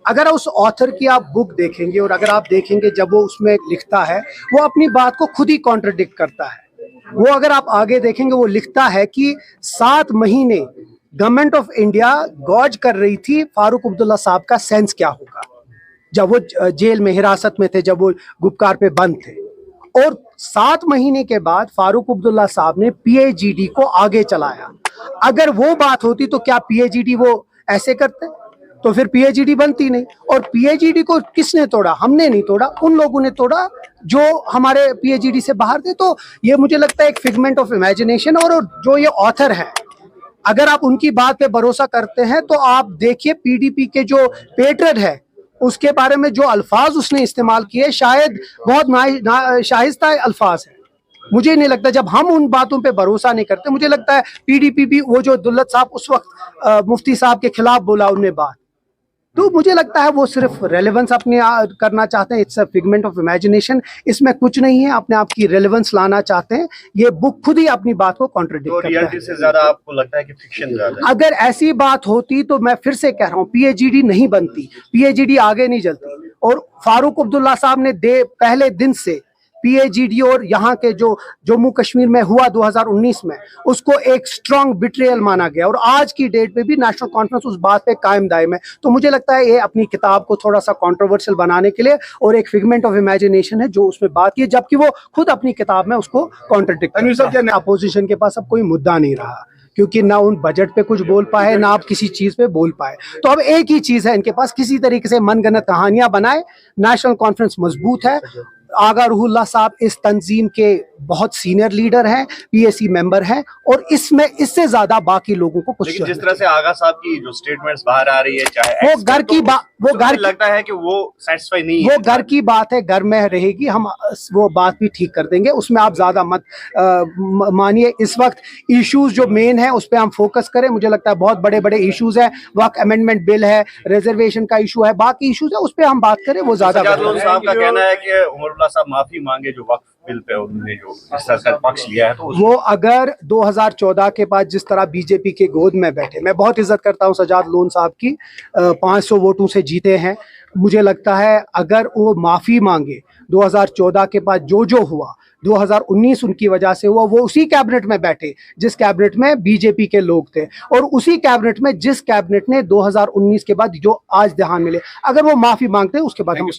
अगर उस ऑथर की आप बुक देखेंगे और अगर आप देखेंगे जब वो उसमें लिखता है, वो अपनी बात को खुद ही कॉन्ट्रडिक्ट करता है। वो अगर आप आगे देखेंगे, वो लिखता है कि 7 महीने गवर्नमेंट ऑफ इंडिया गॉज कर रही थी फारूक अब्दुल्ला साहब का सेंस क्या होगा जब वो जेल में हिरासत में थे, जब वो गुपकार पे बंद थे। और 7 महीने के बाद फारूक अब्दुल्ला साहब ने पीएजीडी को आगे चलाया। अगर वो बात होती तो क्या पीएजीडी वो ऐसे करते? तो फिर पीएजीडी बनती नहीं। और पीएजीडी को किसने तोड़ा? हमने नहीं तोड़ा, उन लोगों ने तोड़ा जो हमारे पीएजीडी से बाहर थे। तो ये मुझे लगता है एक फिगमेंट ऑफ इमेजिनेशन। और जो ये ऑथर है, अगर आप उनकी बात पे भरोसा करते हैं तो आप देखिए पीडीपी के जो पेट्रन है उसके बारे में जो अल्फाज उसने इस्तेमाल किए, शायद बहुत शाइस्ता अल्फाज है। मुझे नहीं लगता, जब हम उन बातों पे भरोसा नहीं करते, मुझे लगता है पीडीपी भी, वो जो दुल्लत साहब उस वक्त मुफ्ती साहब के खिलाफ बोला उन्हें बात, तो मुझे लगता है वो सिर्फ रेलेवेंस अपने करना चाहते हैं। It's a figment of imagination, इसमें कुछ नहीं है, अपने आप की रेलेवेंस लाना चाहते हैं। ये बुक खुद ही अपनी बात को कॉन्ट्रडिक्ट करता है। रियलिटी से ज्यादा आपको लगता है कि फिक्शन ज्यादा है? अगर ऐसी बात होती तो मैं फिर से कह रहा हूँ, पीएजीडी नहीं बनती, पीएजीडी आगे नहीं चलती। और फारूक अब्दुल्ला साहब ने पहले दिन से पीएजीडी और यहाँ के जो जम्मू कश्मीर में हुआ 2019 में, उसको एक स्ट्रॉन्ग बिट्रेयल माना गया। और आज की डेट पे भी नेशनल कॉन्फ्रेंस उस बात पे कायम दायम है। तो मुझे लगता है ये अपनी किताब को थोड़ा सा कंट्रोवर्शियल बनाने के लिए और एक फिगमेंट ऑफ इमेजिनेशन है जो उसमें बात की, जबकि वो खुद अपनी किताब में उसको कॉन्ट्रडिक्ट करता है। अपोजिशन के पास अब कोई मुद्दा नहीं रहा, क्योंकि ना उन बजट पे कुछ बोल पाए, ना आप किसी चीज पे बोल पाए। तो अब एक ही चीज है इनके पास, किसी तरीके से मनगढ़ंत कहानियां बनाए। नेशनल कॉन्फ्रेंस मजबूत है। आगा रूहुल्लाह साहब इस तंजीम के बहुत सीनियर लीडर हैं, पीएसी मेंबर हैं, और इसमें इससे ज्यादा बाकी लोगों को कुछ। लेकिन जिस तरह से आगा साहब की जो स्टेटमेंट्स बाहर आ रही है, चाहे वो घर की बात, वो घर लगता है कि वो सेटिस्फाई नहीं है। वो घर की बात है, घर में रहेगी, हम वो बात भी ठीक कर देंगे, उसमें आप ज्यादा मत मानिए। इस वक्त इश्यूज जो मेन है उस पर हम फोकस करें। मुझे लगता है बहुत बड़े बड़े इश्यूज हैं, वक्त अमेंडमेंट बिल है, रिजर्वेशन का इशू है, बाकी इश्यूज है, उस पर हम बात करें, वो ज्यादा। साहब का कहना है कि उमरुल्लाह साहब माफी मांगे जो वक्त बिल पे उन्होंने जो इस तरह का पक्ष लिया है, तो वो अगर 2014 के बाद जिस तरह बीजेपी के गोद में बैठे, मैं बहुत इज्जत करता हूं सजाद लोन साहब की, 500 वोटों से जीते हैं। मुझे लगता है अगर वो माफी मांगे 2014 के बाद जो हुआ, 2019 उनकी वजह से हुआ, वो उसी कैबिनेट में बैठे जिस कैबिनेट में बीजेपी के लोग थे, और उसी कैबिनेट में जिस कैबिनेट ने 2019 के बाद जो आज ध्यान मिले, अगर वो माफी मांगते हैं उसके बाद हम